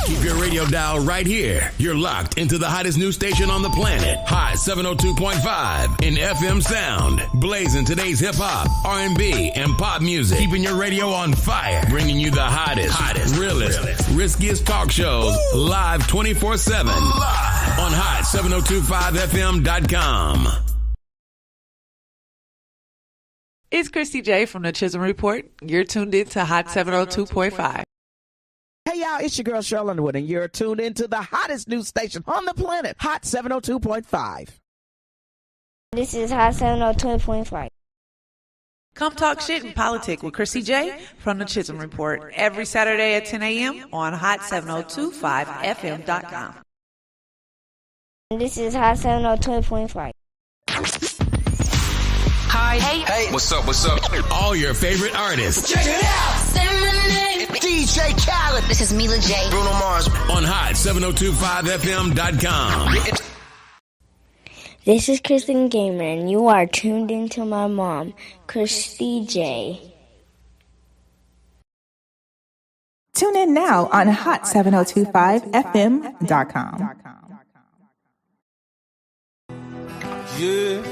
Keep your radio dial right here. You're locked into the hottest news station on the planet. Hot 702.5 in FM sound. Blazing today's hip-hop, R&B, and pop music. Keeping your radio on fire. Bringing you the hottest, realest, riskiest talk shows live 24/7 on hot7025fm.com. It's Kristie J from the Chisholm Report. You're tuned in to Hot 702.5. Hey y'all, it's your girl Cheryl Underwood, and you're tuned into the hottest news station on the planet, Hot 702.5. This is Hot 702.5. Come talk shit and politics with Kristie J from the Chisholm Report every Saturday at 10 a.m. on hot7025fm.com. This is Hot 702.5. Hi. Hey. What's up? All your favorite artists. Check it out. Say my name. DJ Khaled. This is Mila J. Bruno Mars. On hot7025fm.com. This is Kristen Gamer, and you are tuned into my mom, Kristie J. Tune in now on hot7025fm.com. Yeah.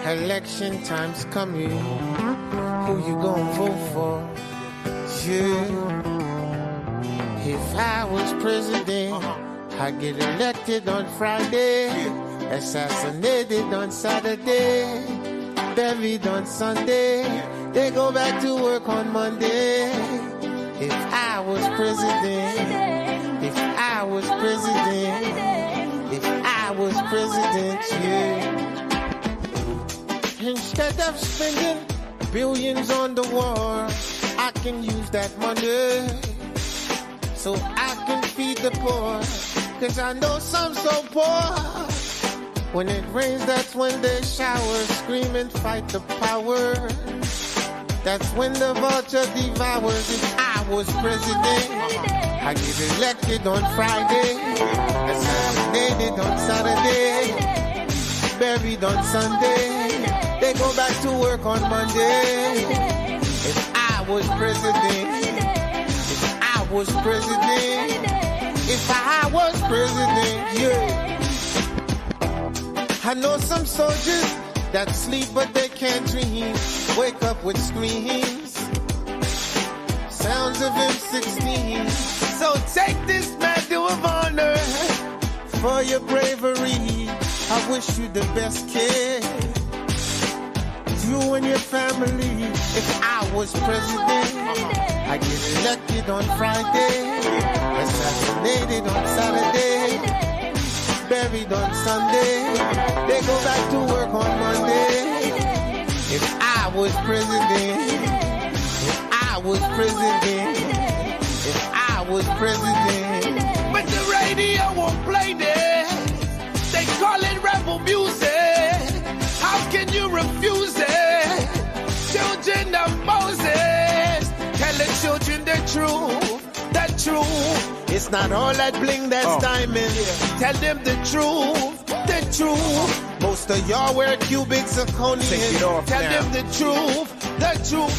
Election time's coming. Who you gonna vote for? Yeah. If I was president, I'd get elected on Friday, assassinated on Saturday, buried on Sunday. They go back to work on Monday. If I was president, if I was president, yeah. Instead of spending billions on the war, I can use that money so I can feed the poor. Cause I know some so poor. When it rains, that's when they shower, scream and fight the power. That's when the vulture devours. If I was president, I get elected on Friday, assassinated on Saturday, buried on Sunday. They go back to work on Monday. If I was president, yeah. I know some soldiers that sleep but they can't dream. Wake up with screams, sounds of M16. So take this medal of honor for your bravery. I wish you the best, kid. You and your family. If I was president, I get elected on Friday, assassinated on Saturday, buried on Sunday. They go back to work on Monday. If I was president, but the radio won't play this. They call it rebel music. How can you refuse it? Children of Moses, tell the children the truth. It's not all that bling that's diamond. Tell them the truth. Most of y'all wear cubic zirconium. Tell them the truth,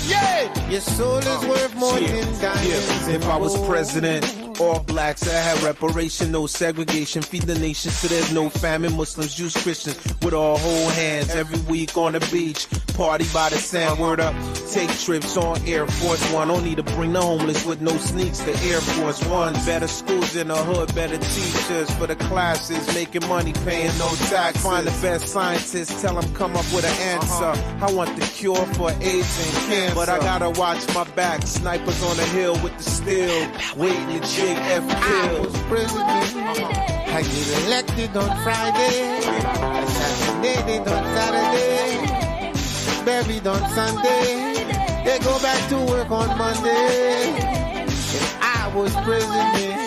yeah. Your soul is worth more than diamonds. If I was president, all blacks, I had reparation, no segregation, feed the nation so there's no famine. Muslims, Jews, Christians, with all hold hands every week on the beach. Party by the sand, word up. Take trips on Air Force One. Don't need to bring the homeless with no sneaks to Air Force One. Better schools in the hood, better teachers for the classes. Making money, paying no tax. Find the best scientists, tell them come up with an answer. I want the cure for AIDS and cancer, but I gotta watch my back. Snipers on the hill with the steel, waiting to jig F kills. I get elected on Friday, assassinated on Saturday, buried on Sunday. They go back to work on Monday. If I was president,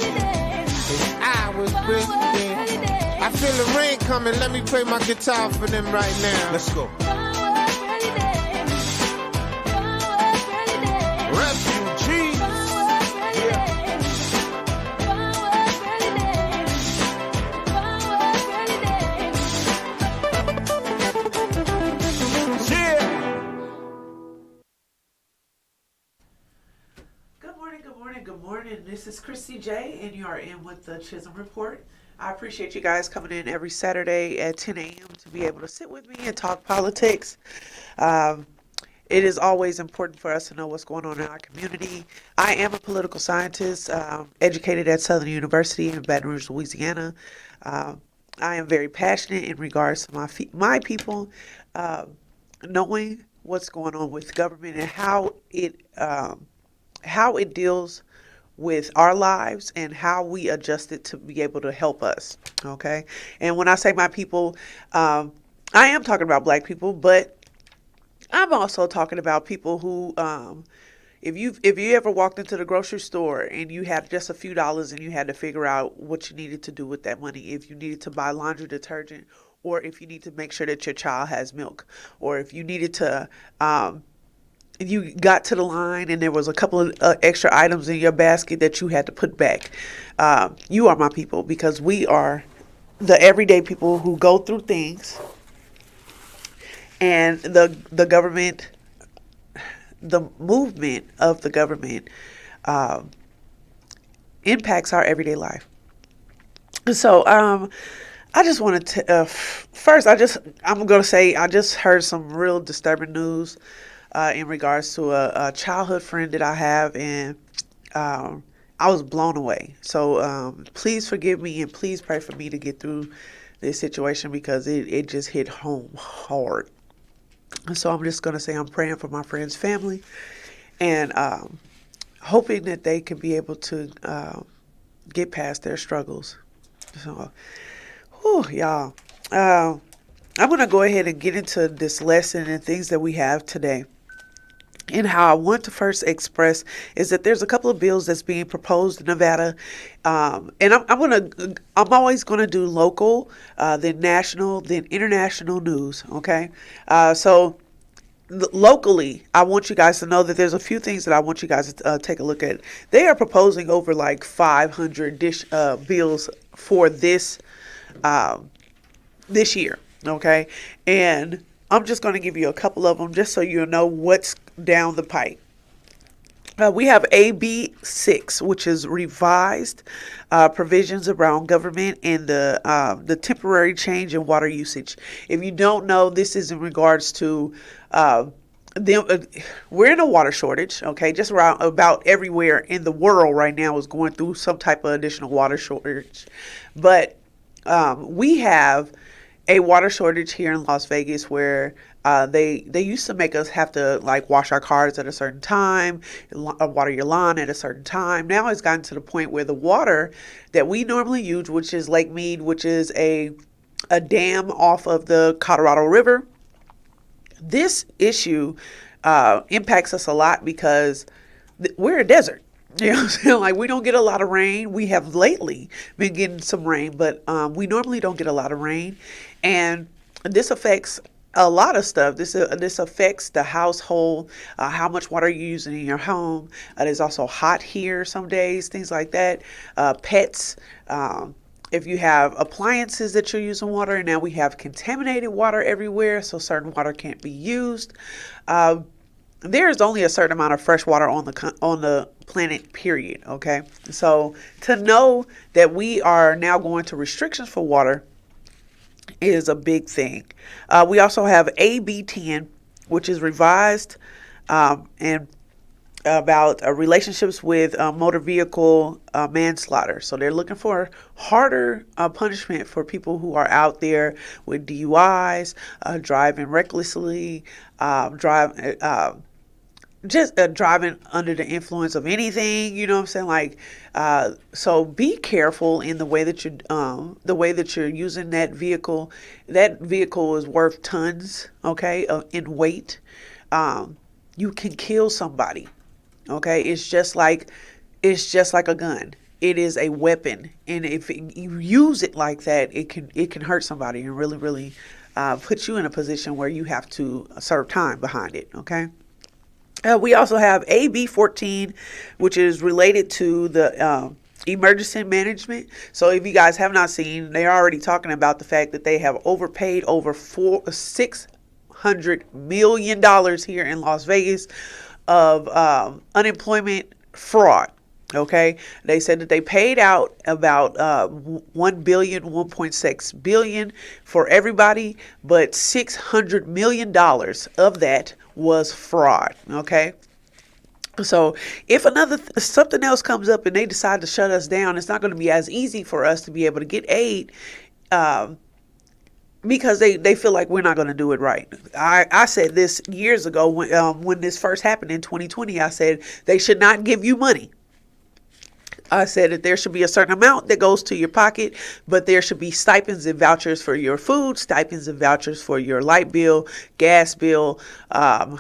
I feel the rain coming. Let me play my guitar for them right now. Let's go. Refugees. morning. Good morning. This is Kristie J, and you are in with the Chisholm Report. I appreciate you guys coming in every Saturday at 10 a.m. to be able to sit with me and talk politics. It is always important for us to know what's going on in our community. I am a political scientist, educated at Southern University in Baton Rouge, Louisiana. I am very passionate in regards to my people, knowing what's going on with government and how it deals with our lives and how we adjust it to be able to help us. Okay. And when I say my people, I am talking about black people, but I'm also talking about people who, if you ever walked into the grocery store and you had just a few dollars and you had to figure out what you needed to do with that money, if you needed to buy laundry detergent, or if you need to make sure that your child has milk, or if you needed to, you got to the line and there was a couple of extra items in your basket that you had to put back. You are my people, because we are the everyday people who go through things, and the government, the movement of the government impacts our everyday life. So I just wanted to first I'm going to say I just heard some real disturbing news in regards to a childhood friend that I have, and I was blown away. So please forgive me and please pray for me to get through this situation, because it just hit home hard. So I'm just going to say I'm praying for my friend's family, and hoping that they can be able to get past their struggles. So, y'all. I'm going to go ahead and get into this lesson and things that we have today. And how I want to first express is that there's a couple of bills that's being proposed in Nevada, and I'm always gonna do local, then national, then international news. Okay, so locally, I want you guys to know that there's a few things that I want you guys to take a look at. They are proposing over like 500 bills for this year. Okay, and I'm just going to give you a couple of them just so you know what's down the pipe. We have AB 6, which is revised provisions around government and the temporary change in water usage. If you don't know, this is in regards to we're in a water shortage. Okay, just around about everywhere in the world right now is going through some type of additional water shortage, but we have a water shortage here in Las Vegas where they used to make us have to like wash our cars at a certain time, water your lawn at a certain time. Now it's gotten to the point where the water that we normally use, which is Lake Mead, which is a dam off of the Colorado River, this issue impacts us a lot because we're a desert. You know what I'm saying? Like, we don't get a lot of rain. We have lately been getting some rain, but we normally don't get a lot of rain. And this affects a lot of stuff. This affects the household, how much water you're using in your home. It is also hot here some days, things like that. Pets, if you have appliances that you're using water, and now we have contaminated water everywhere, so certain water can't be used. There is only a certain amount of fresh water on the planet, period. Okay, so to know that we are now going to restrictions for water is a big thing. We also have AB 10, which is revised and about relationships with motor vehicle manslaughter. So they're looking for harder punishment for people who are out there with DUIs, driving recklessly, driving under the influence of anything, you know what I'm saying? Like, so be careful in the way that you're using that vehicle. That vehicle is worth tons, okay, in weight. You can kill somebody, okay? It's just like a gun. It is a weapon, and if you use it like that, it can hurt somebody and really, really put you in a position where you have to serve time behind it, okay? We also have AB 14, which is related to the emergency management. So if you guys have not seen, they're already talking about the fact that they have overpaid over $600 million here in Las Vegas of unemployment fraud. Okay, they said that they paid out about 1 billion, 1.6 billion for everybody, but $600 million of that was fraud. Okay. So if something else comes up and they decide to shut us down, it's not going to be as easy for us to be able to get aid, because they feel like we're not going to do it right. I said this years ago when this first happened in 2020. I said they should not give you money. I said that there should be a certain amount that goes to your pocket, but there should be stipends and vouchers for your food, stipends and vouchers for your light bill, gas bill,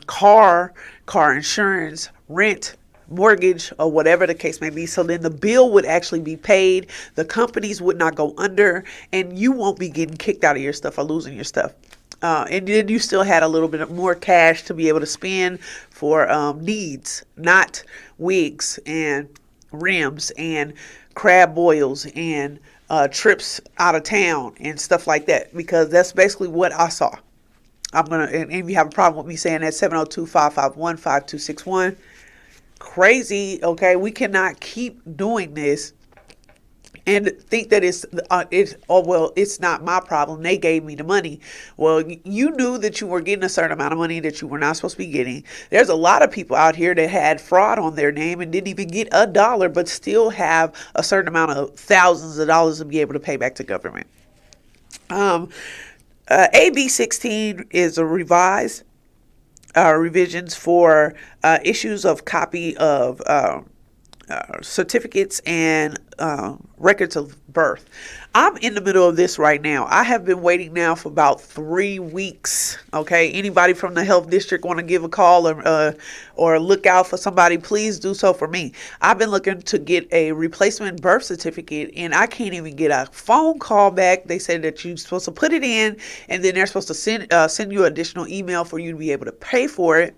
car insurance, rent, mortgage, or whatever the case may be. So then the bill would actually be paid. The companies would not go under, and you won't be getting kicked out of your stuff or losing your stuff. And then you still had a little bit more cash to be able to spend for needs, not wigs and rims and crab boils and trips out of town and stuff like that, because that's basically what I saw. And if you have a problem with me saying that, 702-551-5261. Crazy. Okay, we cannot keep doing this and think that it's not my problem. They gave me the money. Well, you knew that you were getting a certain amount of money that you were not supposed to be getting. There's a lot of people out here that had fraud on their name and didn't even get $1, but still have a certain amount of thousands of dollars to be able to pay back to government. AB 16 is a revisions for issues of copy of certificates and records of birth. I'm in the middle of this right now. I have been waiting now for about 3 weeks. Okay, anybody from the health district want to give a call or look out for somebody, please do so for me. I've been looking to get a replacement birth certificate, and I can't even get a phone call back. They said that you're supposed to put it in, and then they're supposed to send you an additional email for you to be able to pay for it.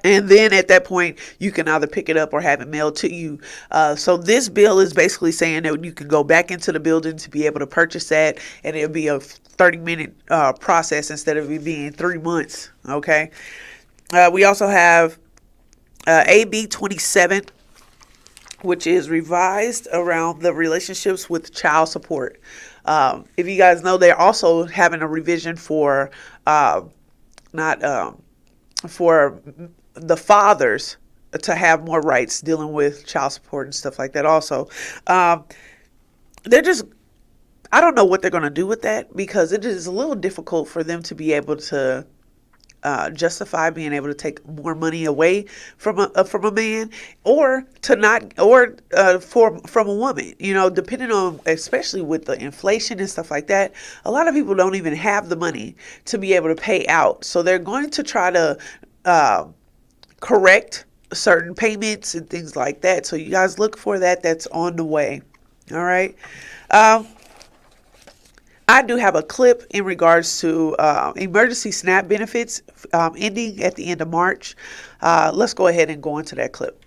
And then at that point, you can either pick it up or have it mailed to you. So this bill is basically saying that you can go back into the building to be able to purchase that, and it'll be a 30-minute process instead of it being 3 months. Okay. We also have AB 27, which is revised around the relationships with child support. If you guys know, they're also having a revision for the fathers to have more rights dealing with child support and stuff like that also. I don't know what they're going to do with that, because it is a little difficult for them to be able to justify being able to take more money away from a man, or from a woman. You know, depending on, especially with the inflation and stuff like that, a lot of people don't even have the money to be able to pay out. So they're going to try to correct certain payments and things like that. So you guys look for that. That's on the way. All right. I do have a clip in regards to emergency SNAP benefits ending at the end of March. Let's go ahead and go into that clip.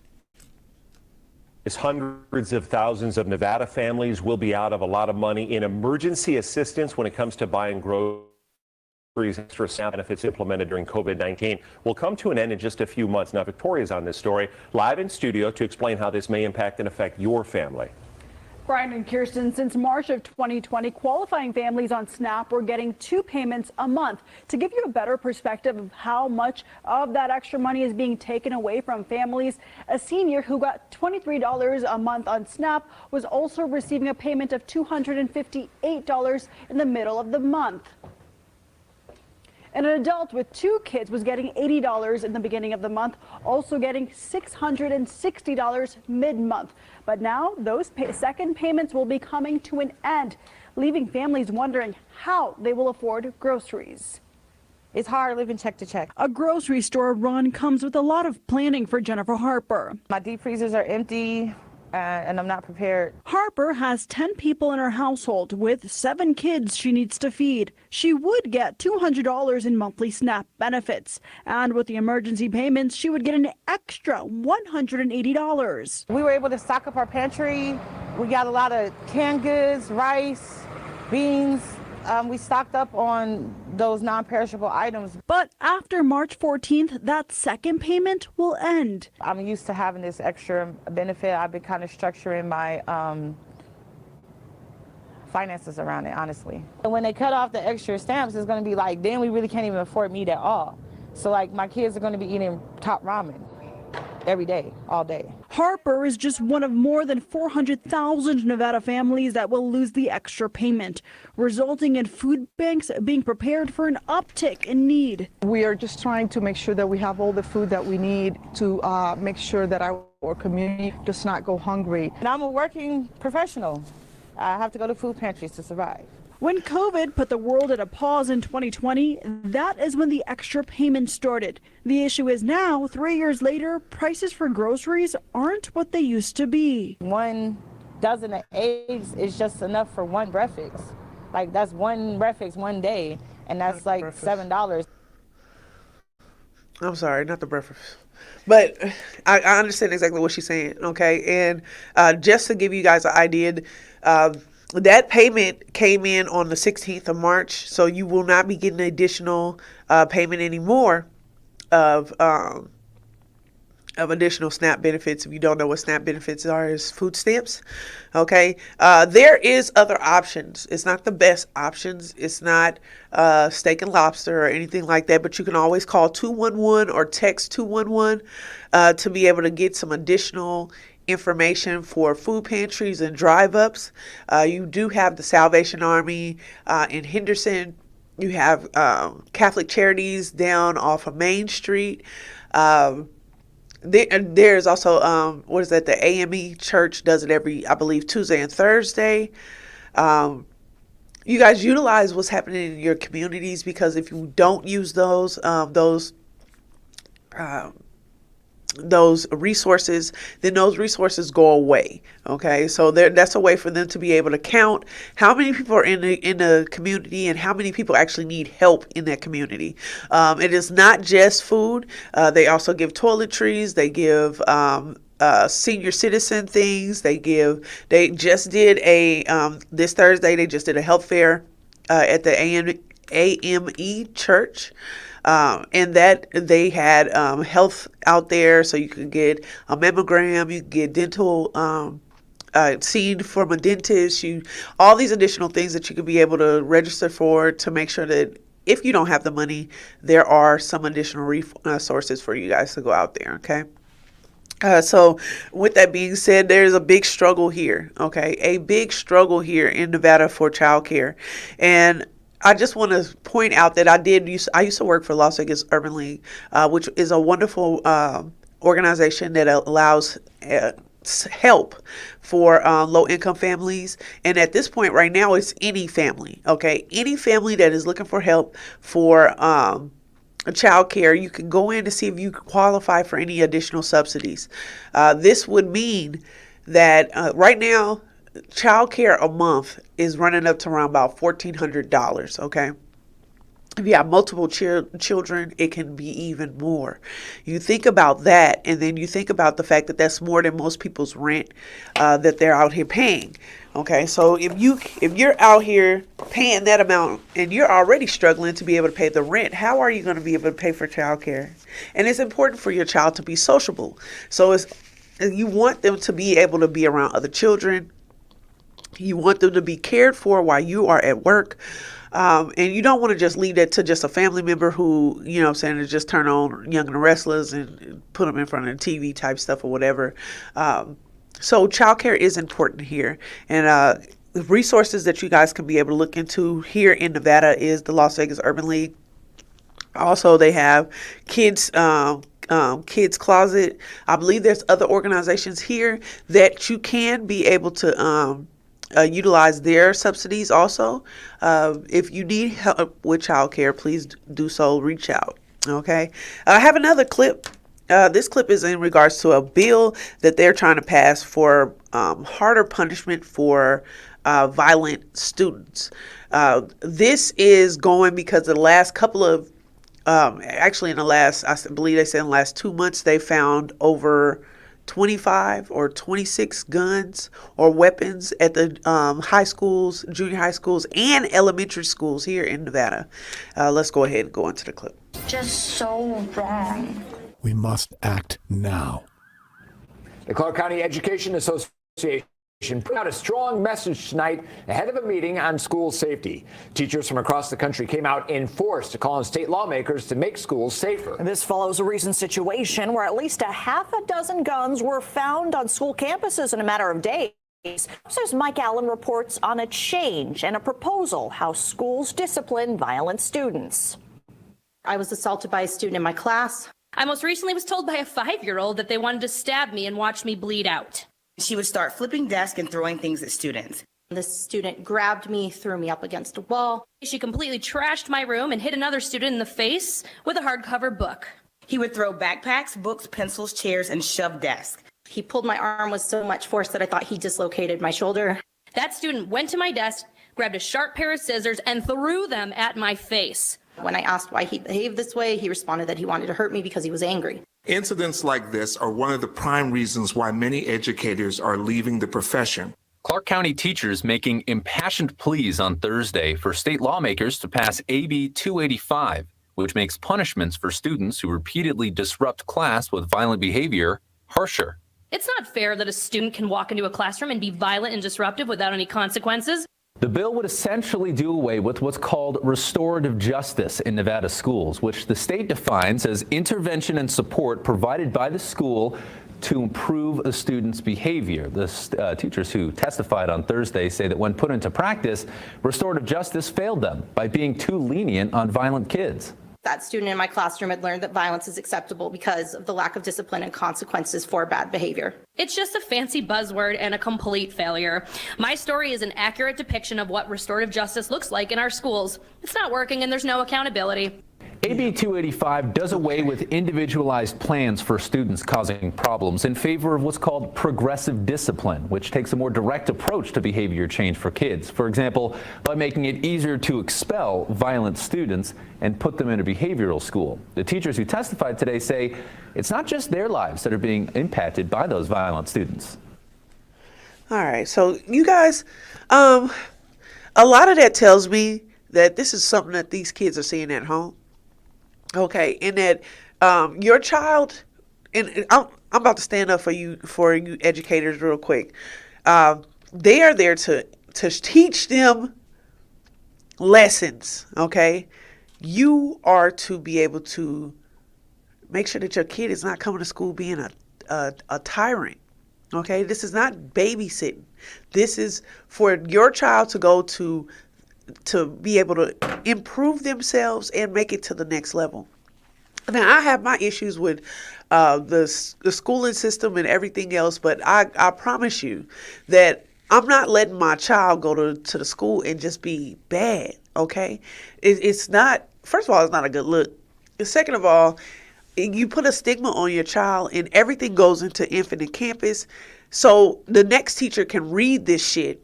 Hundreds of thousands of Nevada families will be out of a lot of money in emergency assistance when it comes to buying groceries. Extra SNAP benefits implemented during COVID-19 will come to an end in just a few months. Now, Victoria's on this story, live in studio to explain how this may impact and affect your family. Brian and Kirsten, since March of 2020, qualifying families on SNAP were getting 2 payments a month. To give you a better perspective of how much of that extra money is being taken away from families, a senior who got $23 a month on SNAP was also receiving a payment of $258 in the middle of the month. And an adult with 2 kids was getting $80 in the beginning of the month, also getting $660 mid-month. But now those second payments will be coming to an end, leaving families wondering how they will afford groceries. It's hard living check to check. A grocery store run comes with a lot of planning for Jennifer Harper. My deep freezers are empty. And I'm not prepared. Harper has 10 people in her household with 7 kids she needs to feed. She would get $200 in monthly SNAP benefits. And with the emergency payments, she would get an extra $180. We were able to stock up our pantry. We got a lot of canned goods, rice, beans, We stocked up on those non-perishable items. But after March 14th, that second payment will end. I'm used to having this extra benefit. I've been kind of structuring my finances around it, honestly. And when they cut off the extra stamps, it's going to be like, then we really can't even afford meat at all. So like my kids are going to be eating top ramen every day, all day. Harper is just one of more than 400,000 Nevada families that will lose the extra payment, resulting in food banks being prepared for an uptick in need. We are just trying to make sure that we have all the food that we need to make sure that our community does not go hungry. And I'm a working professional. I have to go to food pantries to survive. When COVID put the world at a pause in 2020, that is when the extra payment started. The issue is now, 3 years later, prices for groceries aren't what they used to be. 1 dozen of eggs is just enough for one breakfast. Like that's one breakfast one day, and that's like $7. I'm sorry, not the breakfast. But I understand exactly what she's saying, okay? And just to give you guys an idea, that payment came in on the 16th of March, so you will not be getting additional payment anymore of additional SNAP benefits. If you don't know what SNAP benefits are, is food stamps. Okay, there is other options. It's not the best options. It's not steak and lobster or anything like that, but you can always call 211 or text 211 to be able to get some additional information for food pantries and drive-ups. You do have the Salvation Army in Henderson. You have Catholic Charities down off of Main Street. There's also, the AME Church does it every, I believe, Tuesday and Thursday. You guys utilize what's happening in your communities, because if you don't use those resources, then those resources go away. Okay, so that's a way for them to be able to count how many people are in the community and how many people actually need help in that community. It is not just food. They also give toiletries. They give senior citizen things. They just did this Thursday, they just did a health fair at the AME Church. And that they had health out there, so you could get a mammogram, you could get dental seen from a dentist, all these additional things that you could be able to register for, to make sure that if you don't have the money, there are some additional resources for you guys to go out there. Okay. So with that being said, there's a big struggle here. Okay, a big struggle here in Nevada for childcare, and I just want to point out that I used to work for Las Vegas Urban League, which is a wonderful organization that allows help for low-income families. And at this point right now, it's any family, okay? Any family that is looking for help for child care, you can go in to see if you qualify for any additional subsidies. This would mean that right now, child care a month is running up to around about $1,400, okay? If you have multiple children, it can be even more. You think about that, and then you think about the fact that that's more than most people's rent that they're out here paying. Okay, so if you're out here paying that amount and you're already struggling to be able to pay the rent, how are you going to be able to pay for child care? And it's important for your child to be sociable. So you want them to be able to be around other children. You want them to be cared for while you are at work. And you don't want to just leave that to just a family member who, to just turn on Young and the Restless and put them in front of the TV type stuff or whatever. So childcare is important here. And the resources that you guys can be able to look into here in Nevada is the Las Vegas Urban League. Also, they have Kids Closet. I believe there's other organizations here that you can be able to utilize their subsidies also. If you need help with childcare, please do so. Reach out. Okay. I have another clip. This clip is in regards to a bill that they're trying to pass for harder punishment for violent students. This is going because the last couple of I believe they said in the last 2 months, they found over 25 or 26 guns or weapons at the high schools, junior high schools, and elementary schools here in Nevada. Let's go ahead and go into the clip. Just so wrong. We must act now. The Clark County Education Association put out a strong message tonight ahead of a meeting on school safety. Teachers from across the country came out in force to call on state lawmakers to make schools safer. This follows a recent situation where at least a half a dozen guns were found on school campuses in a matter of days. Says Mike Allen reports on a change and a proposal how schools discipline violent students. I was assaulted by a student in my class. I most recently was told by a 5-year-old that they wanted to stab me and watch me bleed out. She would start flipping desks and throwing things at students. The student grabbed me, threw me up against a wall. She completely trashed my room and hit another student in the face with a hardcover book. He would throw backpacks, books, pencils, chairs, and shove desks. He pulled my arm with so much force that I thought he dislocated my shoulder. That student went to my desk, grabbed a sharp pair of scissors, and threw them at my face. When I asked why he behaved this way, he responded that he wanted to hurt me because he was angry. Incidents like this are one of the prime reasons why many educators are leaving the profession. Clark County teachers making impassioned pleas on Thursday for state lawmakers to pass AB 285, which makes punishments for students who repeatedly disrupt class with violent behavior harsher. It's not fair that a student can walk into a classroom and be violent and disruptive without any consequences. The bill would essentially do away with what's called restorative justice in Nevada schools, which the state defines as intervention and support provided by the school to improve a student's behavior. The teachers who testified on Thursday say that when put into practice, restorative justice failed them by being too lenient on violent kids. That student in my classroom had learned that violence is acceptable because of the lack of discipline and consequences for bad behavior. It's just a fancy buzzword and a complete failure. My story is an accurate depiction of what restorative justice looks like in our schools. It's not working and there's no accountability. AB 285 does away with individualized plans for students causing problems in favor of what's called progressive discipline, which takes a more direct approach to behavior change for kids. For example, by making it easier to expel violent students and put them in a behavioral school. The teachers who testified today say it's not just their lives that are being impacted by those violent students. All right, so you guys, a lot of that tells me that this is something that these kids are seeing at home. Okay, and that your child, and I'm about to stand up for you educators real quick. They are there to teach them lessons, okay? You are to be able to make sure that your kid is not coming to school being a tyrant, okay? This is not babysitting. This is for your child to go to be able to improve themselves and make it to the next level. Now, I have my issues with the schooling system and everything else, but I promise you that I'm not letting my child go to the school and just be bad, okay? It's not, first of all, it's not a good look. And second of all, you put a stigma on your child and everything goes into Infinite Campus, so the next teacher can read this shit,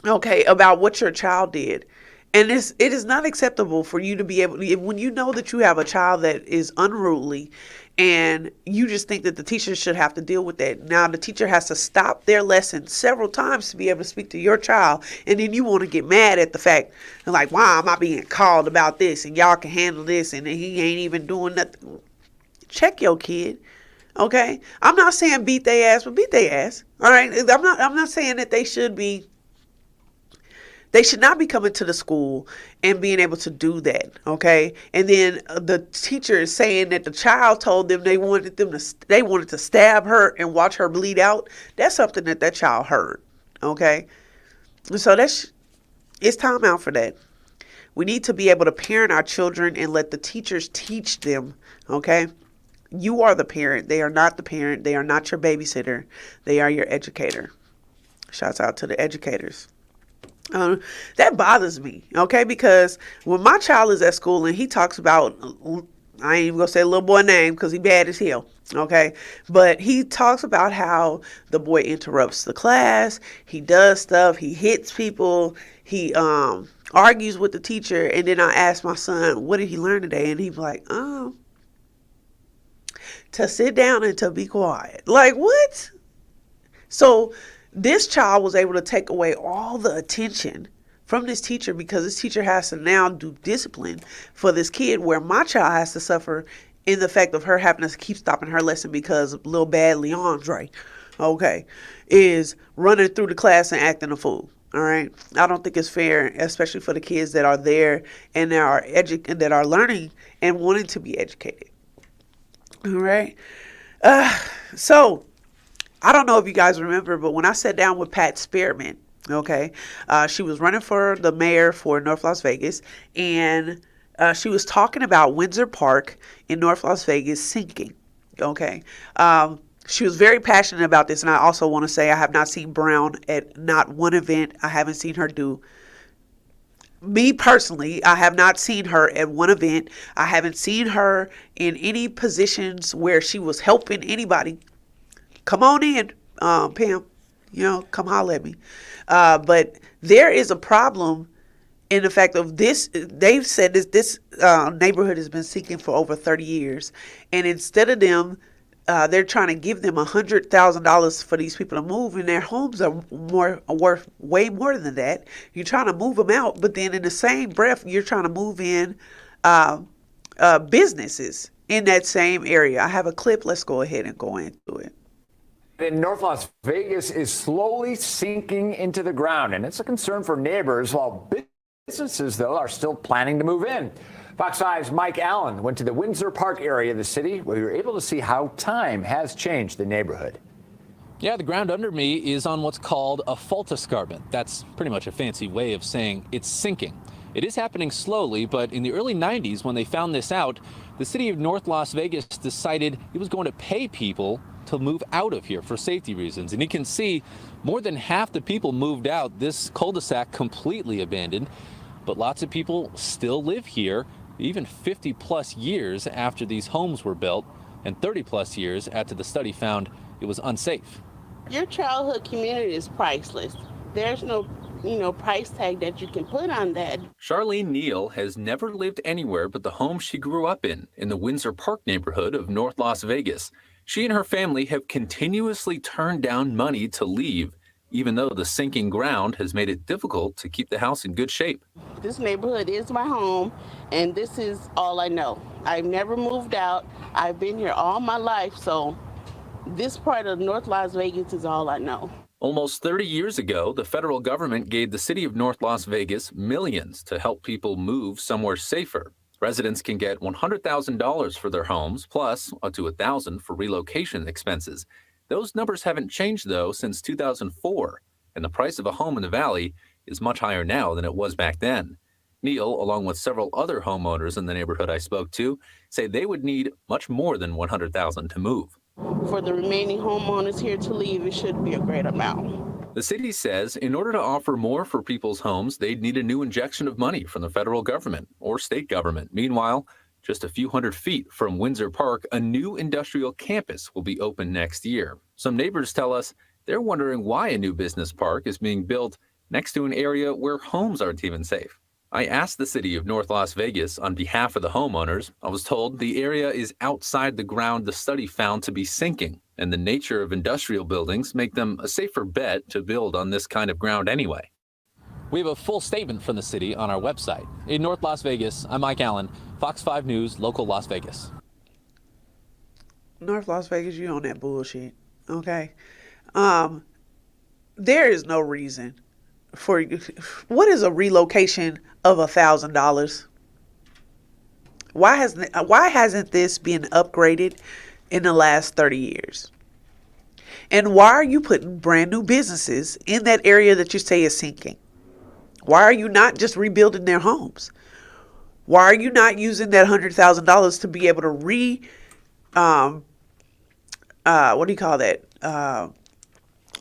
okay, about what your child did. And it is not acceptable for you to be able to, when you know that you have a child that is unruly and you just think that the teacher should have to deal with that. Now the teacher has to stop their lesson several times to be able to speak to your child. And then you want to get mad at the fact, like, why am I being called about this? And y'all can handle this and he ain't even doing nothing. Check your kid. Okay? I'm not saying beat their ass, but beat their ass. All right? I'm not saying that they should not be coming to the school and being able to do that, okay? And then the teacher is saying that the child told them they wanted to stab her and watch her bleed out. That's something that child heard, okay? So it's time out for that. We need to be able to parent our children and let the teachers teach them, okay? You are the parent. They are not the parent. They are not your babysitter. They are your educator. Shouts out to the educators. That bothers me, okay? Because when my child is at school and he talks about, I ain't even gonna say a little boy name because he bad as hell, okay? But he talks about how the boy interrupts the class, he does stuff, he hits people, he argues with the teacher, and then I ask my son, what did he learn today? And he's like, to sit down and to be quiet. Like, what? So this child was able to take away all the attention from this teacher because this teacher has to now do discipline for this kid, where my child has to suffer in the fact of her having to keep stopping her lesson because little bad Leandre, okay, is running through the class and acting a fool. All right. I don't think it's fair, especially for the kids that are there and that are learning and wanting to be educated. All right. So I don't know if you guys remember, but when I sat down with Pat Spearman, okay, she was running for the mayor for North Las Vegas, and she was talking about Windsor Park in North Las Vegas sinking. Okay. She was very passionate about this, and I also want to say I have not seen Brown at not one event. I haven't seen her do. Me personally, I have not seen her at one event. I haven't seen her in any positions where she was helping anybody. Come on in, Pam. Come holler at me. But there is a problem in the fact of this. They've said this neighborhood has been sinking for over 30 years, and instead of them, they're trying to give them $100,000 for these people to move, and their homes are worth way more than that. You're trying to move them out, but then in the same breath, you're trying to move in businesses in that same area. I have a clip. Let's go ahead and go into it. In North Las Vegas is slowly sinking into the ground, and it's a concern for neighbors, while businesses, though, are still planning to move in. Fox 5's Mike Allen went to the Windsor Park area of the city, where we were able to see how time has changed the neighborhood. Yeah, the ground under me is on what's called a fault escarpment. That's pretty much a fancy way of saying it's sinking. It is happening slowly, but in the early 90s, when they found this out, the city of North Las Vegas decided it was going to pay people to move out of here for safety reasons. And you can see more than half the people moved out, this cul-de-sac completely abandoned, but lots of people still live here, even 50 plus years after these homes were built, and 30 plus years after the study found it was unsafe. Your childhood community is priceless. There's no, price tag that you can put on that. Charlene Neal has never lived anywhere but the home she grew up in the Windsor Park neighborhood of North Las Vegas. She and her family have continuously turned down money to leave, even though the sinking ground has made it difficult to keep the house in good shape. This neighborhood is my home, and this is all I know. I've never moved out. I've been here all my life, so this part of North Las Vegas is all I know. Almost 30 years ago, the federal government gave the city of North Las Vegas millions to help people move somewhere safer. Residents can get $100,000 for their homes, plus up to $1,000 for relocation expenses. Those numbers haven't changed, though, since 2004, and the price of a home in the valley is much higher now than it was back then. Neal, along with several other homeowners in the neighborhood I spoke to, say they would need much more than $100,000 to move. For the remaining homeowners here to leave, it should be a great amount. The city says in order to offer more for people's homes, they'd need a new injection of money from the federal government or state government. Meanwhile, just a few hundred feet from Windsor Park, a new industrial campus will be open next year. Some neighbors tell us they're wondering why a new business park is being built next to an area where homes aren't even safe. I asked the city of North Las Vegas on behalf of the homeowners. I was told the area is outside the ground the study found to be sinking, and the nature of industrial buildings make them a safer bet to build on this kind of ground anyway. We have a full statement from the city on our website. In North Las Vegas, I'm Mike Allen, Fox 5 News, local Las Vegas. North Las Vegas, you on that bullshit, okay? There is no reason for what is a relocation of $1,000? Why hasn't this been upgraded in the last 30 years? And why are you putting brand new businesses in that area that you say is sinking? Why are you not just rebuilding their homes? Why are you not using that $100,000 to be able to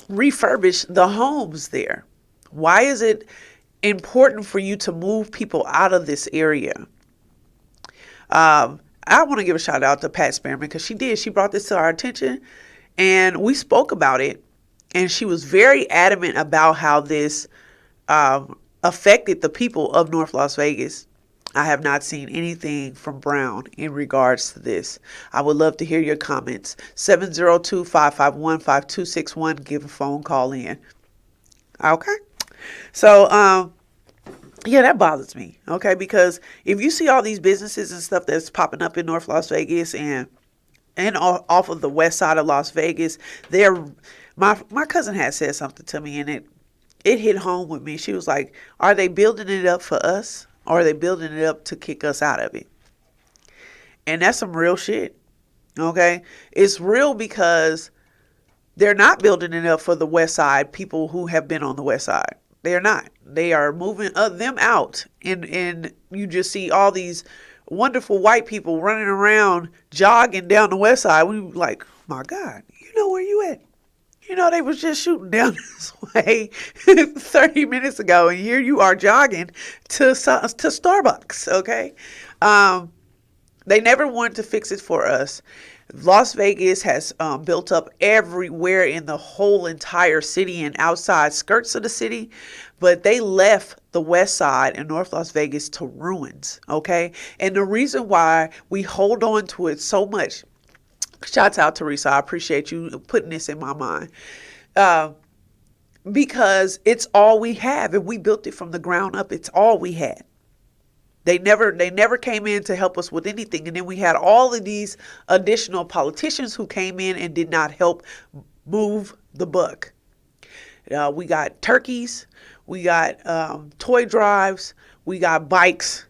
refurbish the homes there? Why is it important for you to move people out of this area? I want to give a shout out to Pat Spearman because she brought this to our attention and we spoke about it, and she was very adamant about how this affected the people of North Las Vegas. I have not seen anything from Brown in regards to this. I would love to hear your comments. 702-551-5261. Give a phone call in. Okay. So, yeah, that bothers me. Okay. Because if you see all these businesses and stuff that's popping up in North Las Vegas and off of the west side of Las Vegas, my cousin had said something to me and it hit home with me. She was like, are they building it up for us? Or are they building it up to kick us out of it? And that's some real shit. Okay? It's real because they're not building it up for the west side, people who have been on the west side. They're not. They are moving them out. And you just see all these wonderful white people running around, jogging down the west side. We were like, my God, you know where you at? You know, they was just shooting down this way 30 minutes ago, and here you are jogging to Starbucks, okay? They never wanted to fix it for us. Las Vegas has built up everywhere in the whole entire city and outside skirts of the city, but they left the west side and North Las Vegas to ruins, okay? And the reason why we hold on to it so much, shouts out, Teresa. I appreciate you putting this in my mind. Because it's all we have, and we built it from the ground up. It's all we had. They never came in to help us with anything. And then we had all of these additional politicians who came in and did not help move the buck. We got turkeys. We got toy drives. We got bikes.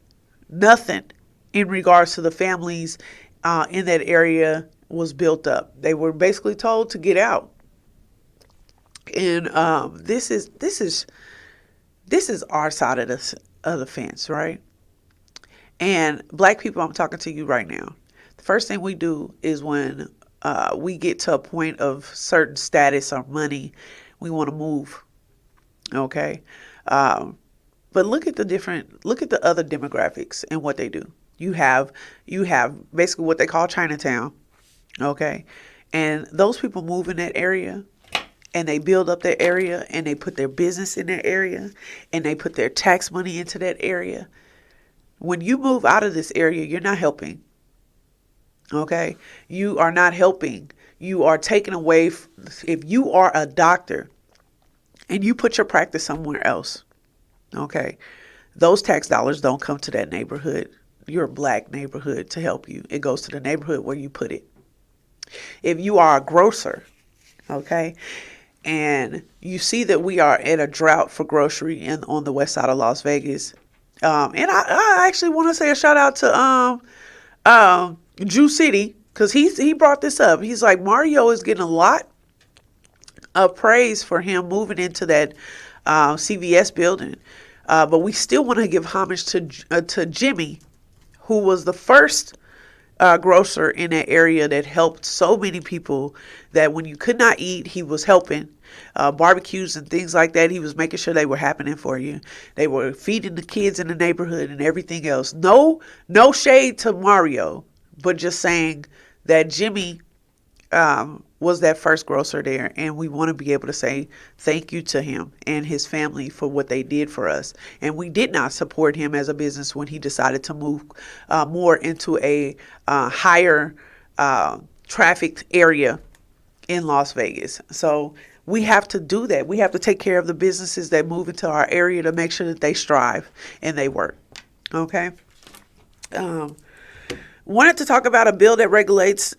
Nothing in regards to the families in that area was built up. They were basically told to get out. And this is our side of the fence, right? And black people, I'm talking to you right now. The first thing we do is when we get to a point of certain status or money, we want to move. Okay, but look at the other demographics and what they do. You have basically what they call Chinatown. Okay. And those people move in that area and they build up their area and they put their business in that area and they put their tax money into that area. When you move out of this area, you're not helping. Okay. You are not helping. You are taking away. If you are a doctor and you put your practice somewhere else, okay, those tax dollars don't come to that neighborhood, your black neighborhood, to help you. It goes to the neighborhood where you put it. If you are a grocer, okay, and you see that we are at a drought for grocery on the west side of Las Vegas, and I actually want to say a shout out to Jew City, because he brought this up. He's like, Mario is getting a lot of praise for him moving into that CVS building, but we still want to give homage to Jimmy, who was the first grocer in that area that helped so many people that when you could not eat, he was helping. Barbecues and things like that, he was making sure they were happening for you. They were feeding the kids in the neighborhood and everything else. No shade to Mario, but just saying that Jimmy was that first grocer there, and we want to be able to say thank you to him and his family for what they did for us. And we did not support him as a business when he decided to move more into a higher trafficked area in Las Vegas. So we have to do that. We have to take care of the businesses that move into our area to make sure that they strive and they work. Okay. Wanted to talk about a bill that regulates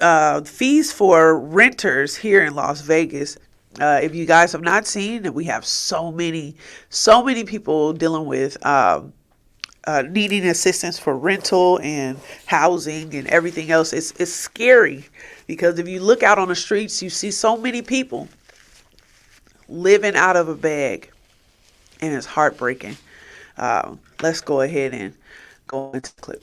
fees for renters here in Las Vegas. If you guys have not seen that, we have so many people dealing with needing assistance for rental and housing and everything else. It's scary because if you look out on the streets, you see so many people living out of a bag, and it's heartbreaking. Let's go ahead and go into the clip.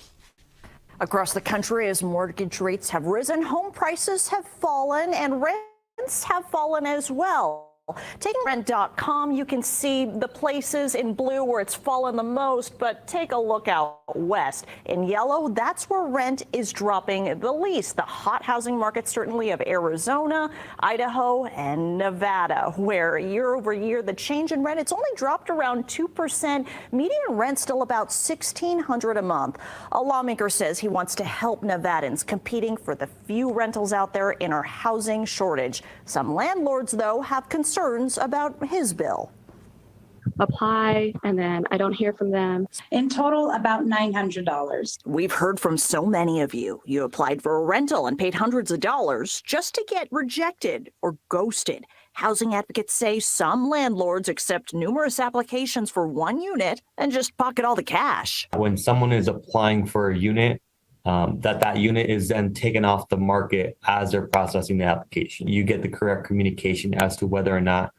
Across the country, as mortgage rates have risen, home prices have fallen and rents have fallen as well. Taking rent.com, you can see the places in blue where it's fallen the most, but take a look out west. In yellow, that's where rent is dropping the least. The hot housing market certainly of Arizona, Idaho, and Nevada, where year over year, the change in rent, it's only dropped around 2%. Median rent still about $1,600 a month. A lawmaker says he wants to help Nevadans competing for the few rentals out there in our housing shortage. Some landlords, though, have concerns about his bill. Apply and then I don't hear from them. In total, about $900. We've heard from so many of you. You applied for a rental and paid hundreds of dollars just to get rejected or ghosted. Housing advocates say some landlords accept numerous applications for one unit and just pocket all the cash. When someone is applying for a unit, that unit is then taken off the market as they're processing the application. You get the correct communication as to whether or not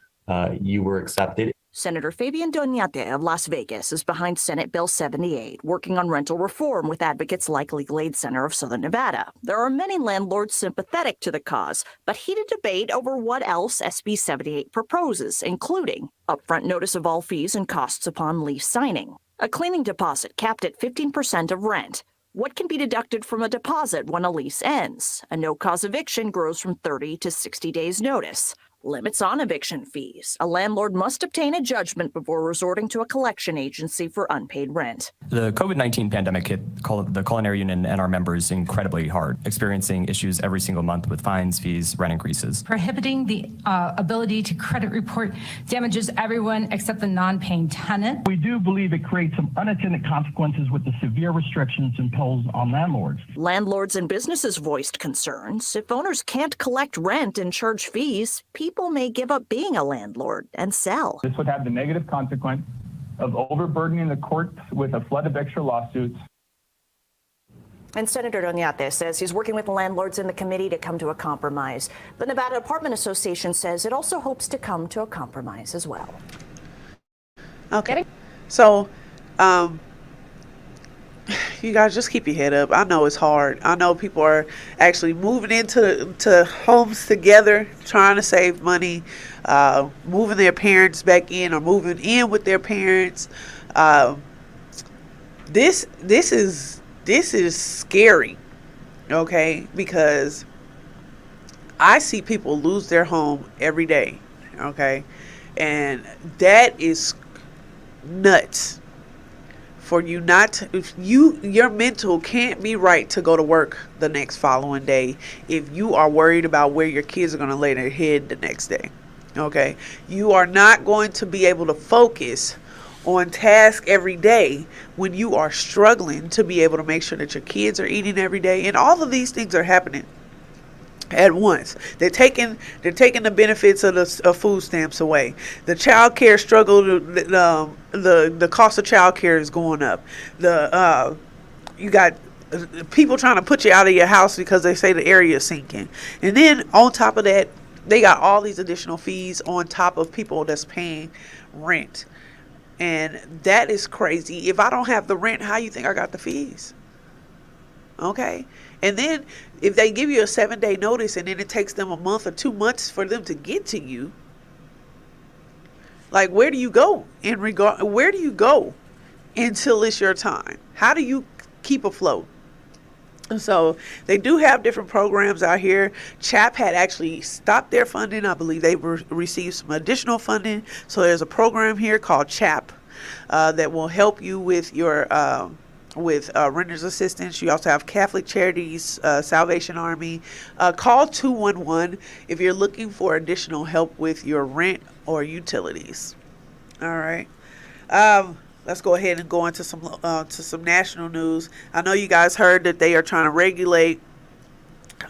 you were accepted. Senator Fabian Doñate of Las Vegas is behind Senate Bill 78, working on rental reform with advocates like Legal Aid Center of Southern Nevada. There are many landlords sympathetic to the cause, but heated debate over what else SB 78 proposes, including upfront notice of all fees and costs upon lease signing, a cleaning deposit capped at 15% of rent, what can be deducted from a deposit when a lease ends, a no-cause eviction grows from 30 to 60 days notice, limits on eviction fees. A landlord must obtain a judgment before resorting to a collection agency for unpaid rent. The COVID-19 pandemic hit the culinary union and our members incredibly hard, experiencing issues every single month with fines, fees, rent increases. Prohibiting the ability to credit report damages everyone except the non-paying tenant. We do believe it creates some unintended consequences with the severe restrictions imposed on landlords. Landlords and businesses voiced concerns. If owners can't collect rent and charge fees, people may give up being a landlord and sell. This would have the negative consequence of overburdening the courts with a flood of extra lawsuits. And Senator Doñate says he's working with landlords in the committee to come to a compromise. The Nevada Apartment Association says it also hopes to come to a compromise as well. Okay. So, you guys just keep your head up. I know it's hard. I know people are actually moving into homes together, trying to save money, moving their parents back in or moving in with their parents. This is scary, okay? Because I see people lose their home every day, okay? And that is nuts. For you not to, your mental can't be right to go to work the next following day if you are worried about where your kids are going to lay their head the next day. Okay, you are not going to be able to focus on task every day when you are struggling to be able to make sure that your kids are eating every day, and all of these things are happening at once. They're taking the benefits of food stamps away. The child care struggle, the cost of child care is going up. You got people trying to put you out of your house because they say the area is sinking. And then on top of that, they got all these additional fees on top of people that's paying rent. And that is crazy. If I don't have the rent, how you think I got the fees? Okay. And then if they give you a 7-day notice and then it takes them a month or 2 months for them to get to you, like, where do you go where do you go until it's your time? How do you keep afloat? So they do have different programs out here. CHAP had actually stopped their funding. I believe they received some additional funding. So there's a program here called CHAP that will help you with your renter's assistance. You also have Catholic Charities, Salvation Army. Call 211 if you're looking for additional help with your rent or utilities. All right. Let's go ahead and go into some national news. I know you guys heard that they are trying to regulate.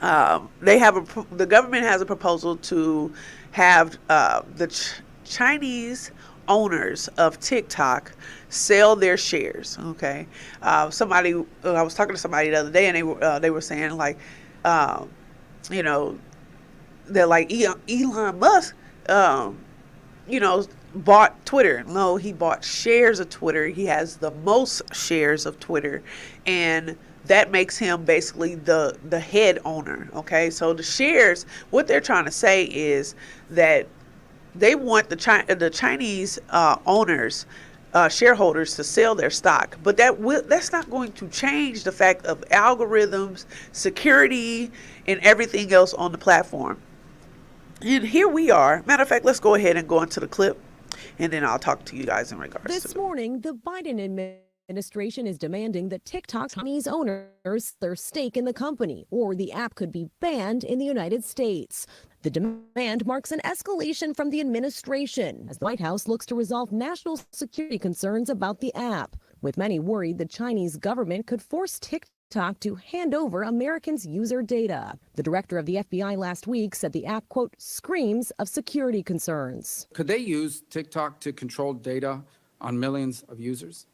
The government has a proposal to have the Chinese owners of TikTok sell their shares. Okay, I was talking to somebody the other day, and they were saying, like, they're like Elon Musk, bought Twitter. No, he bought shares of Twitter. He has the most shares of Twitter, and that makes him basically the head owner. Okay, so the shares, what they're trying to say is that they want the Chinese owners, shareholders to sell their stock, but that's not going to change the fact of algorithms, security, and everything else on the platform. And here we are. Matter of fact, let's go ahead and go into the clip, and then I'll talk to you guys in regards to This morning, the Biden administration is demanding that TikTok Chinese owners their stake in the company, or the app could be banned in the United States. The demand marks an escalation from the administration as the White House looks to resolve national security concerns about the app, with many worried the Chinese government could force TikTok to hand over Americans' user data. The director of the FBI last week said the app, quote, screams of security concerns. Could they use TikTok to control data on millions of users?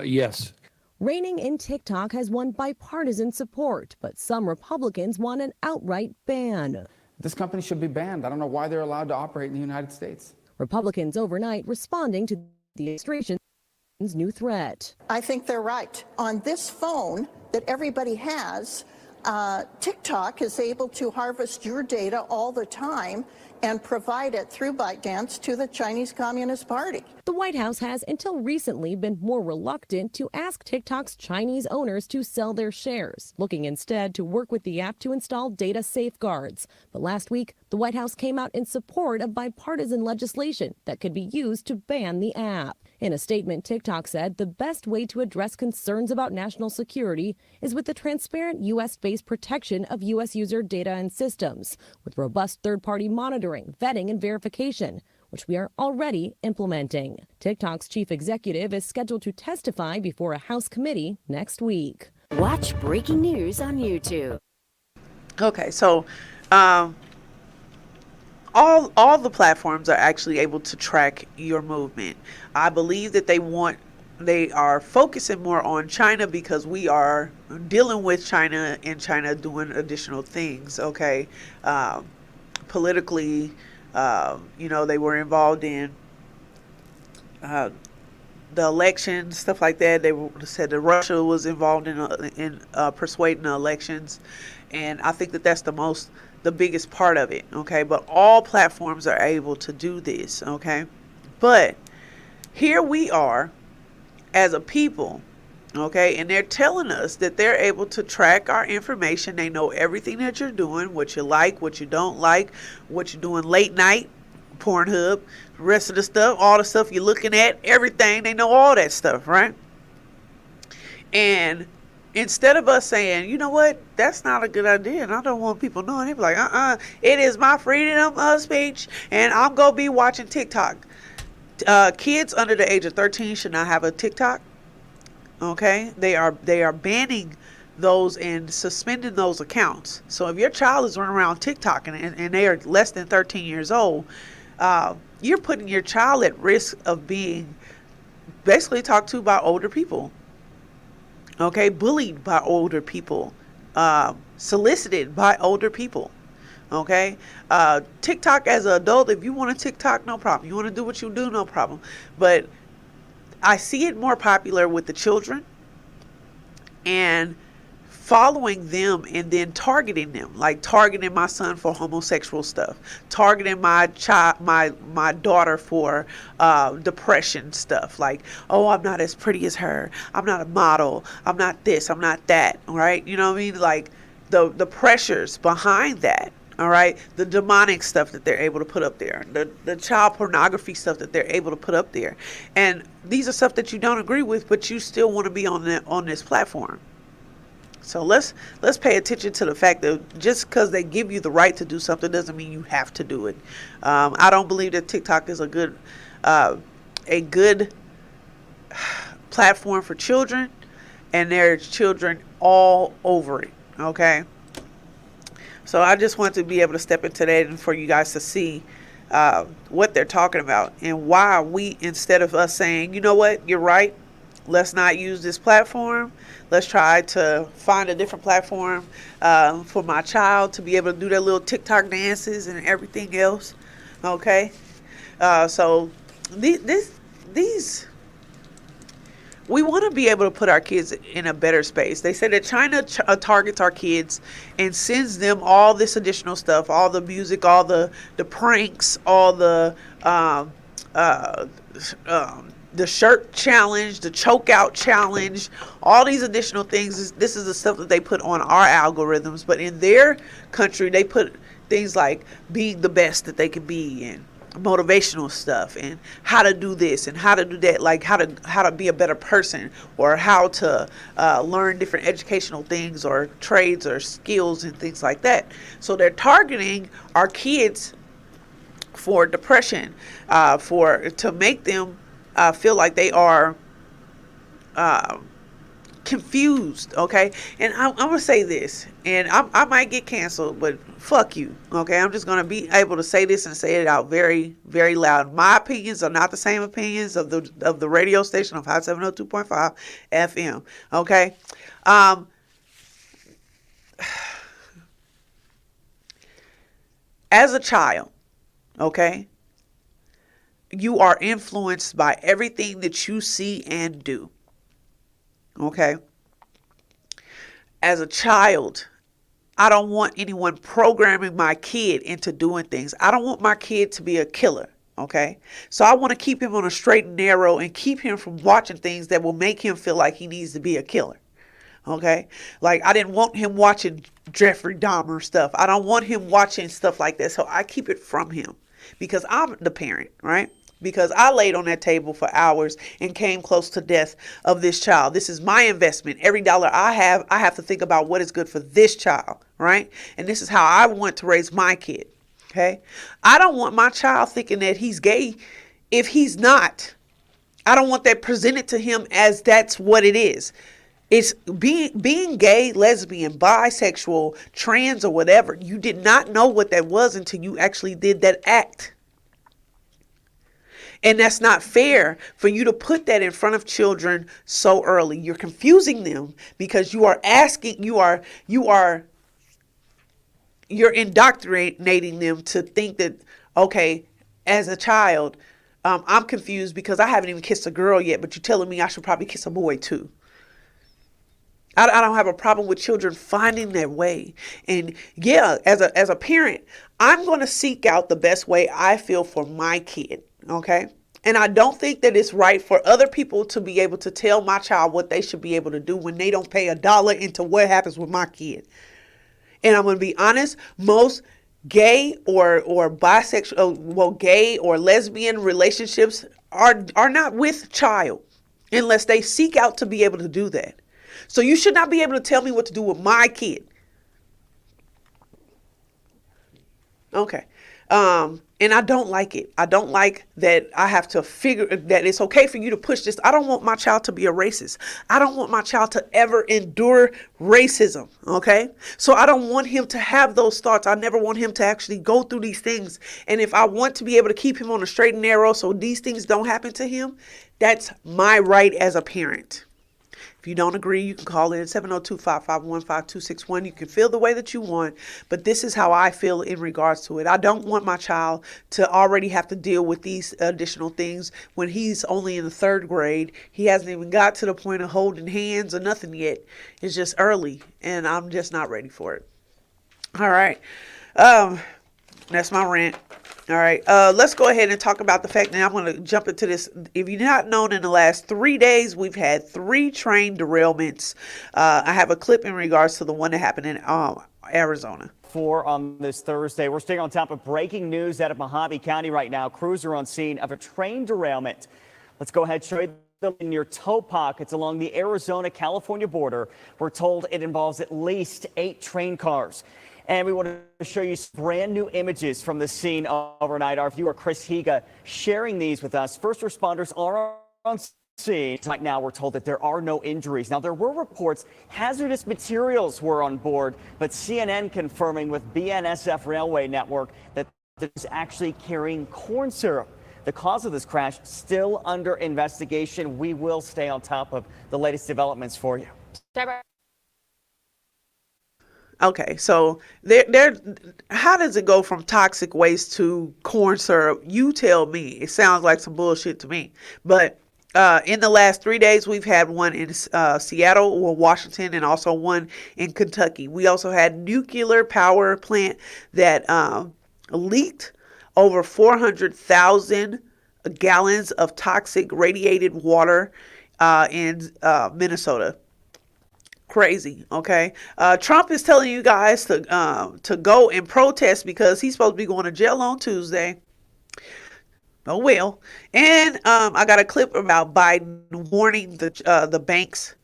Yes. Reigning in TikTok has won bipartisan support, but some Republicans want an outright ban. This company should be banned. I don't know why they're allowed to operate in the United States. Republicans overnight responding to the administration's new threat. I think they're right. On this phone that everybody has, TikTok is able to harvest your data all the time and provide it through ByteDance to the Chinese Communist Party. The White House has until recently been more reluctant to ask TikTok's Chinese owners to sell their shares, looking instead to work with the app to install data safeguards. But last week, the White House came out in support of bipartisan legislation that could be used to ban the app. In a statement, TikTok said the best way to address concerns about national security is with the transparent U.S.-based protection of U.S. user data and systems, with robust third-party monitoring, vetting, and verification, which we are already implementing. TikTok's chief executive is scheduled to testify before a House committee next week. Watch breaking news on YouTube. Okay, so all the platforms are actually able to track your movement. I believe that they are focusing more on China because we are dealing with China and China doing additional things. Okay, politically, they were involved in the election, stuff like that. They said that Russia was involved in persuading the elections, and I think that that's the biggest part of it. Okay, but all platforms are able to do this. Okay, but here we are as a people. Okay, and they're telling us that they're able to track our information. They know everything that you're doing, what you like, what you don't like, what you're doing late night, Pornhub, the rest of the stuff, all the stuff you're looking at, everything. They know all that stuff, right? And instead of us saying, you know what, that's not a good idea, and I don't want people knowing, they be like, it is my freedom of speech, and I'm going to be watching TikTok. Kids under the age of 13 should not have a TikTok. Okay, they are banning those and suspending those accounts. So if your child is running around TikTok and they are less than 13 years old, you're putting your child at risk of being basically talked to by older people. Okay, bullied by older people, solicited by older people. Okay, TikTok as an adult, if you want to TikTok, no problem. You want to do what you do, no problem. But I see it more popular with the children and following them and then targeting them, like targeting my son for homosexual stuff, targeting my child, my daughter for depression stuff, like, oh, I'm not as pretty as her, I'm not a model, I'm not this, I'm not that, right? You know what I mean? Like the pressures behind that. All right, the demonic stuff that they're able to put up there, the child pornography stuff that they're able to put up there, and these are stuff that you don't agree with, but you still want to be on this platform. So let's pay attention to the fact that just because they give you the right to do something doesn't mean you have to do it. I don't believe that TikTok is a good platform for children, and there's children all over it. Okay. So I just want to be able to step into that and for you guys to see what they're talking about and why we, instead of us saying, you know what, you're right, let's not use this platform. Let's try to find a different platform for my child to be able to do their little TikTok dances and everything else. Okay. So these we want to be able to put our kids in a better space. They say that China targets our kids and sends them all this additional stuff, all the music, all the pranks, all the shirt challenge, the choke out challenge, all these additional things. This is the stuff that they put on our algorithms. But in their country, they put things like being the best that they can be, and motivational stuff, and how to do this and how to do that, like how to be a better person, or how to learn different educational things or trades or skills and things like that. So they're targeting our kids for depression, to make them feel like they are confused, okay? And I'm gonna say this, and I might get canceled, but fuck you, okay? I'm just gonna be able to say this and say it out very, very loud. My opinions are not the same opinions of the radio station of Hot 702.5 FM, okay? As a child, okay, you are influenced by everything that you see and do. Okay. As a child, I don't want anyone programming my kid into doing things. I don't want my kid to be a killer. Okay. So I want to keep him on a straight and narrow and keep him from watching things that will make him feel like he needs to be a killer. Okay. Like, I didn't want him watching Jeffrey Dahmer stuff. I don't want him watching stuff like that. So I keep it from him because I'm the parent, right? Because I laid on that table for hours and came close to death of this child. This is my investment. Every dollar I have to think about what is good for this child, right? And this is how I want to raise my kid, okay? I don't want my child thinking that he's gay if he's not. I don't want that presented to him as that's what it is. It's being gay, lesbian, bisexual, trans, or whatever. You did not know what that was until you actually did that act. And that's not fair for you to put that in front of children so early. You're confusing them because you're indoctrinating them to think that, okay, as a child, I'm confused because I haven't even kissed a girl yet, but you're telling me I should probably kiss a boy too. I don't have a problem with children finding their way. And yeah, as a parent, I'm going to seek out the best way I feel for my kid. Okay. And I don't think that it's right for other people to be able to tell my child what they should be able to do when they don't pay $1 into what happens with my kid. And I'm going to be honest, most gay or bisexual, gay or lesbian relationships are not with child unless they seek out to be able to do that. So you should not be able to tell me what to do with my kid. Okay. And I don't like it. I don't like that I have to figure that it's okay for you to push this. I don't want my child to be a racist. I don't want my child to ever endure racism. Okay. So I don't want him to have those thoughts. I never want him to actually go through these things. And if I want to be able to keep him on the straight and narrow so these things don't happen to him, that's my right as a parent. If you don't agree, you can call in 702-551-5261. You can feel the way that you want, but this is how I feel in regards to it. I don't want my child to already have to deal with these additional things when he's only in the 3rd grade. He hasn't even got to the point of holding hands or nothing yet. It's just early, and I'm just not ready for it. All right. That's my rant. All right, let's go ahead and talk about the fact that I'm going to jump into this. If you've not known, in the last 3 days, we've had 3 train derailments. I have a clip in regards to the one that happened in Arizona. 4 on this Thursday. We're staying on top of breaking news out of Mojave County right now. Crews are on scene of a train derailment. Let's go ahead and show you near toe pockets along the Arizona-California border. We're told it involves at least 8 train cars. And we want to show you some brand new images from the scene overnight. Our viewer, Chris Higa, sharing these with us. First responders are on scene. Right now, we're told that there are no injuries. Now, there were reports hazardous materials were on board, but CNN confirming with BNSF Railway Network that it's actually carrying corn syrup. The cause of this crash still under investigation. We will stay on top of the latest developments for you. Okay, so how does it go from toxic waste to corn syrup? You tell me. It sounds like some bullshit to me. But In the last 3 days, we've had one in Seattle or Washington, and also one in Kentucky. We also had nuclear power plant that leaked over 400,000 gallons of toxic radiated water in Minnesota. Crazy, okay? Trump is telling you guys to go and protest because he's supposed to be going to jail on Tuesday. Oh well. And I got a clip about Biden warning the banks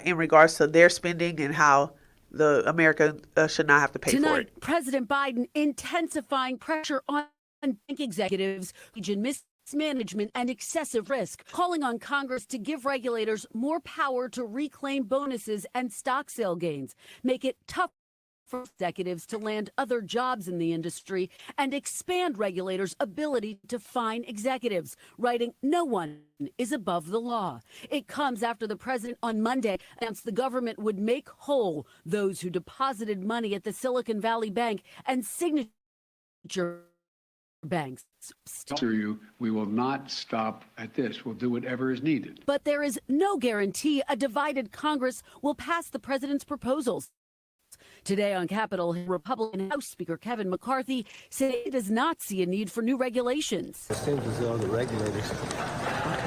in regards to their spending and how the America should not have to pay for it. Tonight, President Biden intensifying pressure on bank executives, mismanagement and excessive risk, calling on Congress to give regulators more power to reclaim bonuses and stock sale gains, make it tough for executives to land other jobs in the industry, and expand regulators' ability to fine executives, writing, "No one is above the law." It comes after the president on Monday announced the government would make whole those who deposited money at the Silicon Valley Bank and Signature banks. You, we will not stop at this. We'll do whatever is needed. But there is no guarantee a divided Congress will pass the president's proposals. Today on Capitol Hill, Republican House Speaker Kevin McCarthy said he does not see a need for new regulations. It seems as though the regulators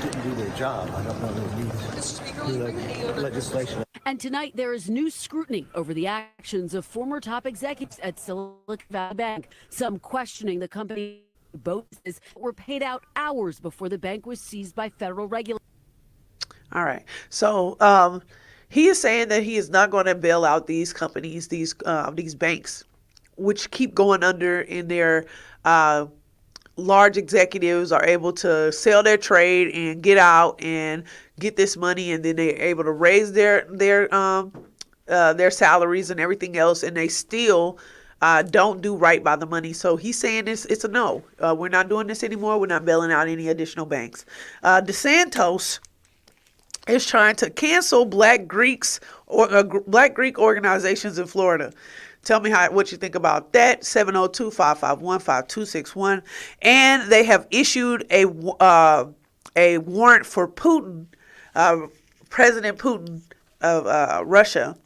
didn't do their job. I don't know if they need legislation. And tonight there is new scrutiny over the actions of former top executives at Silicon Valley Bank. Some questioning the company bonuses were paid out hours before the bank was seized by federal regulators. All right. So he is saying that he is not going to bail out these companies, these banks, which keep going under in their large executives are able to sell their trade and get out and get this money, and then they're able to raise their salaries and everything else, and they still don't do right by the money. So he's saying it's a no. We're not doing this anymore. We're not bailing out any additional banks. DeSantis is trying to cancel Black Greeks or Black Greek organizations in Florida. Tell me what you think about that. 702-551-5261. And they have issued a warrant for Putin, President Putin of Russia.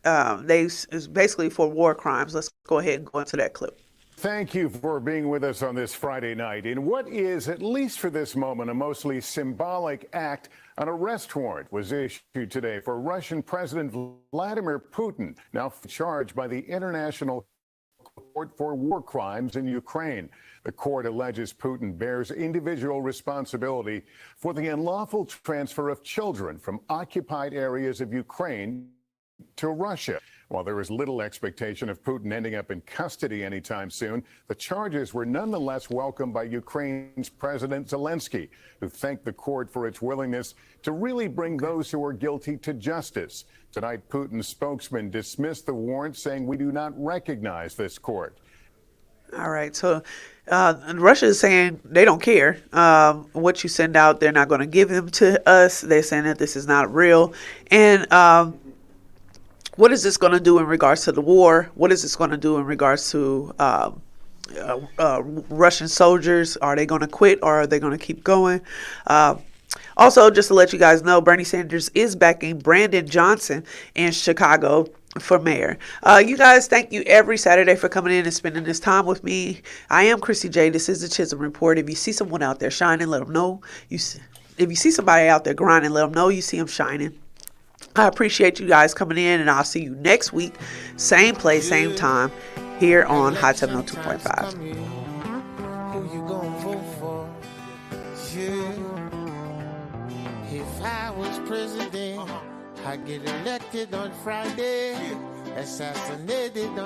It's basically for war crimes. Let's go ahead and go into that clip. Thank you for being with us on this Friday night in what is, at least for this moment, a mostly symbolic act. An arrest warrant was issued today for Russian President Vladimir Putin, now charged by the International Court for War Crimes in Ukraine. The court alleges Putin bears individual responsibility for the unlawful transfer of children from occupied areas of Ukraine to Russia. While there is little expectation of Putin ending up in custody anytime soon, the charges were nonetheless welcomed by Ukraine's President Zelensky, who thanked the court for its willingness to really bring those who are guilty to justice. Tonight, Putin's spokesman dismissed the warrant, saying, "We do not recognize this court." All right. So Russia is saying they don't care what you send out. They're not going to give them to us. They're saying that this is not real. And what is this going to do in regards to the war? What is this going to do in regards to Russian soldiers? Are they going to quit, or are they going to keep going? Also, just to let you guys know, Bernie Sanders is backing Brandon Johnson in Chicago for mayor. You guys, thank you every Saturday for coming in and spending this time with me. I am Kristie J. This is the Chisholm Report. If you see someone out there shining, let them know. If you see somebody out there grinding, let them know you see them shining. I appreciate you guys coming in, and I'll see you next week. Same place, same time, here on Hot 702.5. Who you gonna vote for? Yeah. If I was president, I'd get elected on Friday, assassinated on